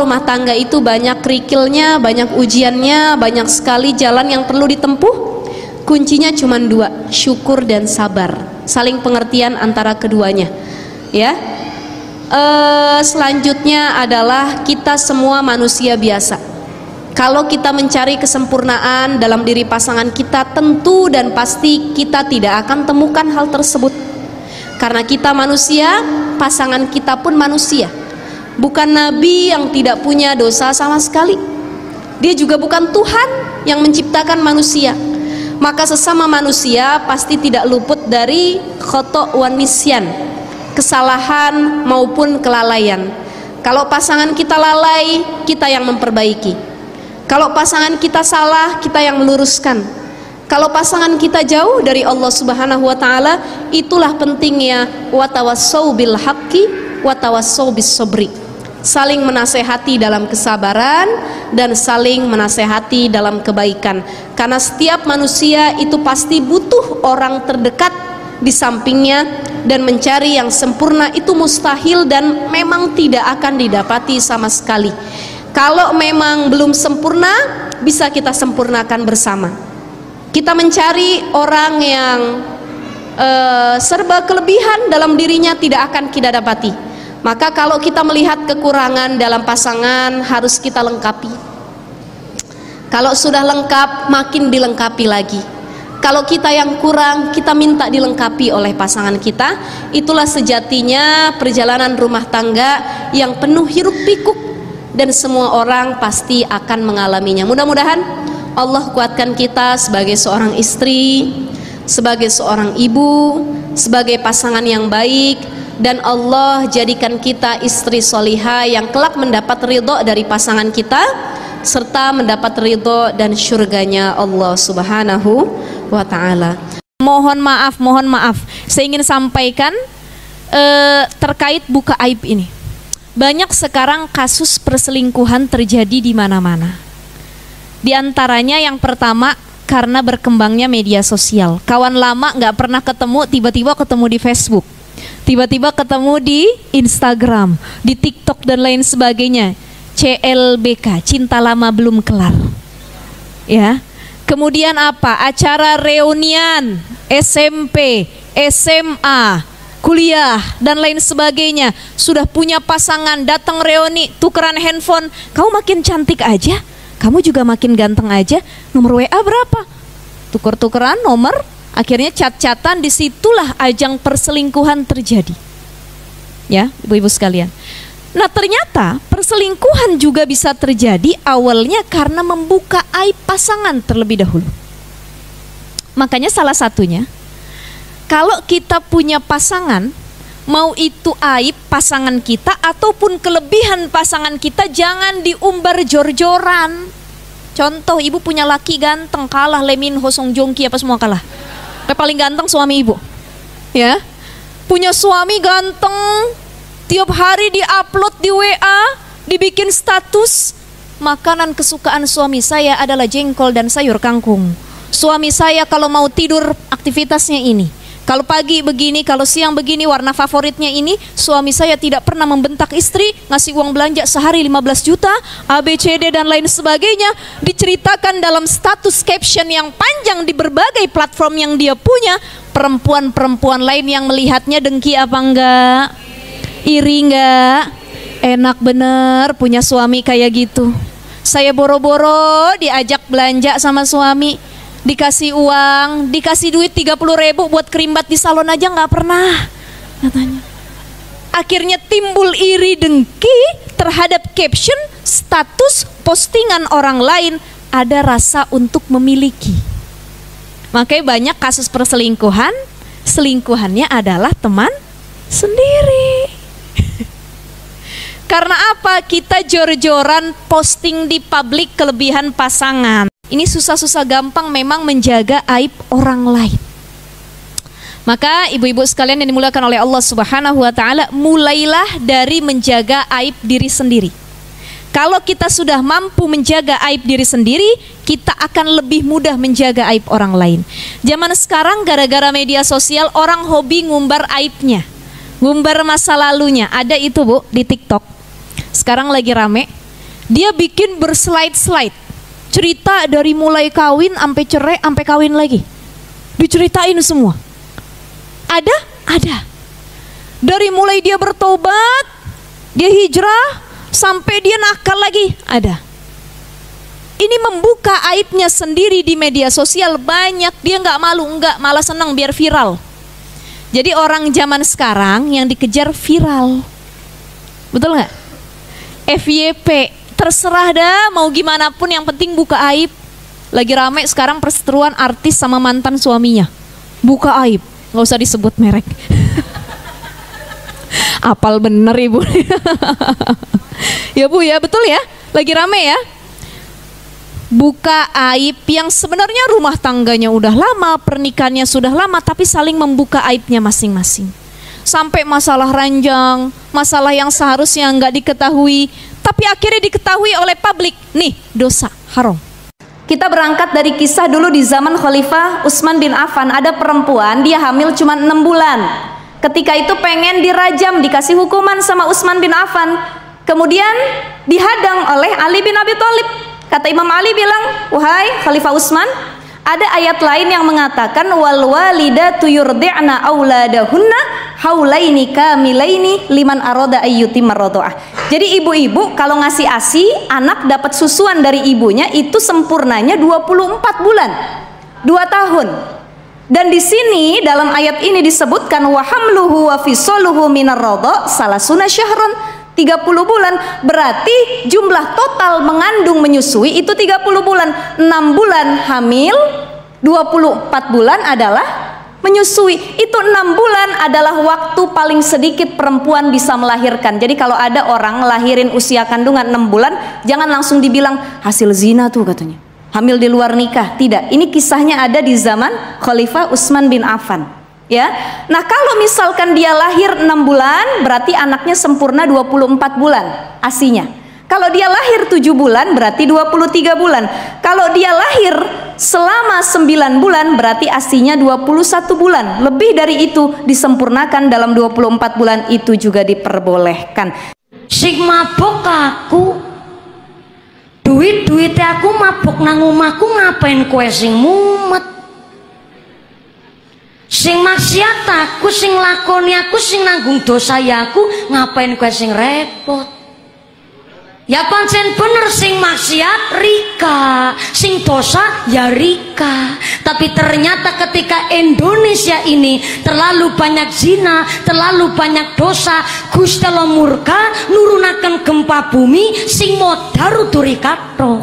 rumah tangga itu banyak kerikilnya, banyak ujiannya, banyak sekali jalan yang perlu ditempuh. Kuncinya cuma dua, syukur dan sabar, saling pengertian antara keduanya. Ya, selanjutnya adalah kita semua manusia biasa. Kalau kita mencari kesempurnaan dalam diri pasangan kita, tentu dan pasti kita tidak akan temukan hal tersebut. Karena kita manusia, pasangan kita pun manusia. Bukan nabi yang tidak punya dosa sama sekali. Dia juga bukan Tuhan yang menciptakan manusia. Maka sesama manusia pasti tidak luput dari khata' wan nisyan, kesalahan maupun kelalaian. Kalau pasangan kita lalai, kita yang memperbaiki. Kalau pasangan kita salah, kita yang meluruskan. Kalau pasangan kita jauh dari Allah Subhanahu wa taala, itulah pentingnya wa tawassau bil haqqi wa tawassau bis sabri. Saling menasehati dalam kesabaran dan saling menasehati dalam kebaikan. Karena setiap manusia itu pasti butuh orang terdekat di sampingnya, dan mencari yang sempurna itu mustahil dan memang tidak akan didapati sama sekali. Kalau memang belum sempurna, bisa kita sempurnakan bersama. Kita mencari orang yang serba kelebihan dalam dirinya tidak akan kita dapati. Maka kalau kita melihat kekurangan dalam pasangan, harus kita lengkapi. Kalau sudah lengkap, makin dilengkapi lagi. Kalau kita yang kurang, kita minta dilengkapi oleh pasangan kita. Itulah sejatinya perjalanan rumah tangga yang penuh hiruk pikuk, dan semua orang pasti akan mengalaminya. Mudah-mudahan Allah kuatkan kita sebagai seorang istri, sebagai seorang ibu, sebagai pasangan yang baik, dan Allah jadikan kita istri solihah yang kelak mendapat ridho dari pasangan kita, serta mendapat ridho dan syurganya Allah Subhanahu wa ta'ala. Mohon maaf, saya ingin sampaikan terkait buka aib ini. Banyak sekarang kasus perselingkuhan terjadi di mana-mana. Di antaranya yang pertama, karena berkembangnya media sosial. Kawan lama nggak pernah ketemu, tiba-tiba ketemu di Facebook, tiba-tiba ketemu di Instagram, di TikTok dan lain sebagainya. CLBK, cinta lama belum kelar. Ya. Kemudian apa? Acara reunian SMP, SMA, kuliah dan lain sebagainya. Sudah punya pasangan, datang reuni, tukeran handphone. Kamu makin cantik aja, kamu juga makin ganteng aja. Nomor WA berapa? Tuker-tukeran nomor, akhirnya cat-catan. Disitulah ajang perselingkuhan terjadi. Ya, ibu-ibu sekalian. Nah, ternyata perselingkuhan juga bisa terjadi awalnya karena membuka aib pasangan terlebih dahulu. Makanya salah satunya, kalau kita punya pasangan, mau itu aib pasangan kita ataupun kelebihan pasangan kita, jangan diumbar jor-joran. Contoh, ibu punya laki ganteng, kalah Lemin Ho Song Joong Ki apa semua kalah. Paling ganteng suami ibu. Ya. Punya suami ganteng, tiap hari diupload di WA, dibikin status, makanan kesukaan suami saya adalah jengkol dan sayur kangkung. Suami saya kalau mau tidur aktivitasnya ini, kalau pagi begini, kalau siang begini, warna favoritnya ini. Suami saya tidak pernah membentak istri, ngasih uang belanja sehari 15 juta, ABCD dan lain sebagainya. Diceritakan dalam status caption yang panjang di berbagai platform yang dia punya. Perempuan-perempuan lain yang melihatnya dengki apa enggak? Iri enggak? Enak bener punya suami kayak gitu. Saya boro-boro diajak belanja sama suami, dikasih uang, dikasih duit 30.000 buat kerimbat di salon aja nggak pernah, katanya. Akhirnya timbul iri dengki terhadap caption, status, postingan orang lain, ada rasa untuk memiliki. Makanya banyak kasus perselingkuhan, selingkuhannya adalah teman sendiri. Karena apa? Kita jor-joran posting di publik kelebihan pasangan. Ini susah-susah gampang memang menjaga aib orang lain. Maka ibu-ibu sekalian yang dimuliakan oleh Allah Subhanahu wa ta'ala, mulailah dari menjaga aib diri sendiri. Kalau kita sudah mampu menjaga aib diri sendiri, kita akan lebih mudah menjaga aib orang lain. Zaman sekarang gara-gara media sosial, orang hobi ngumbar aibnya, ngumbar masa lalunya. Ada itu bu di TikTok. Sekarang lagi rame, Dia bikin berslide-slide, cerita dari mulai kawin sampai cerai sampai kawin lagi, diceritain semua. Ada. Dari mulai dia bertobat, dia hijrah, sampai dia nakal lagi, ada. Ini membuka aibnya sendiri di media sosial banyak. Dia nggak malu, nggak, malah senang biar viral. Jadi orang zaman sekarang yang dikejar viral, betul nggak? FYP, terserah dah mau gimana pun, yang penting buka aib. Lagi rame sekarang perseteruan artis sama mantan suaminya, buka aib, nggak usah disebut merek. Apal bener ibu. Ya bu ya, betul ya, lagi rame ya. Buka aib yang sebenarnya rumah tangganya udah lama, pernikahannya sudah lama, tapi saling membuka aibnya masing-masing. Sampai masalah ranjang, masalah yang seharusnya nggak diketahui, tapi akhirnya diketahui oleh publik. Nih, dosa, haram. Kita berangkat dari kisah dulu di zaman Khalifah Utsman bin Affan. Ada perempuan, dia hamil cuma 6 bulan. Ketika itu pengen dirajam, dikasih hukuman sama Utsman bin Affan. Kemudian dihadang oleh Ali bin Abi Thalib. Kata Imam Ali bilang, wahai Khalifah Utsman, ada ayat lain yang mengatakan wal walidatu yurdi'na auladahunna haulaini kamilaini liman arada ayyutimar radha'ah. Jadi ibu-ibu kalau ngasih ASI, anak dapat susuan dari ibunya itu sempurnanya 24 bulan, 2 tahun. Dan di sini dalam ayat ini disebutkan wa hamluhu wa fisaluhu minar radha salasuna syahran, 30 bulan, berarti jumlah total mengandung menyusui itu 30 bulan. 6 bulan hamil, 24 bulan adalah menyusui. Itu 6 bulan adalah waktu paling sedikit perempuan bisa melahirkan. Jadi kalau ada orang ngelahirin usia kandungan 6 bulan, jangan langsung dibilang hasil zina tuh katanya, hamil di luar nikah. Tidak, ini kisahnya ada di zaman Khalifah Utsman bin Affan. Ya, nah kalau misalkan dia lahir 6 bulan, berarti anaknya sempurna 24 bulan asinya. Kalau dia lahir 7 bulan, berarti 23 bulan. Kalau dia lahir selama 9 bulan, berarti asinya 21 bulan. Lebih dari itu disempurnakan dalam 24 bulan, itu juga diperbolehkan. Sing mabuk aku, duit aku mabuk nang omahku, ngapain kowe sing mumet? Sing maksiat aku, sing lakoni aku, sing nanggung dosa aku, ngapain kowe sing repot? Ya pancen bener, sing maksiat Rika, sing dosa ya Rika. Tapi ternyata ketika Indonesia ini terlalu banyak zina, terlalu banyak dosa, Gusti Allah murka nurunaken gempa bumi sing modar udu Rika tok.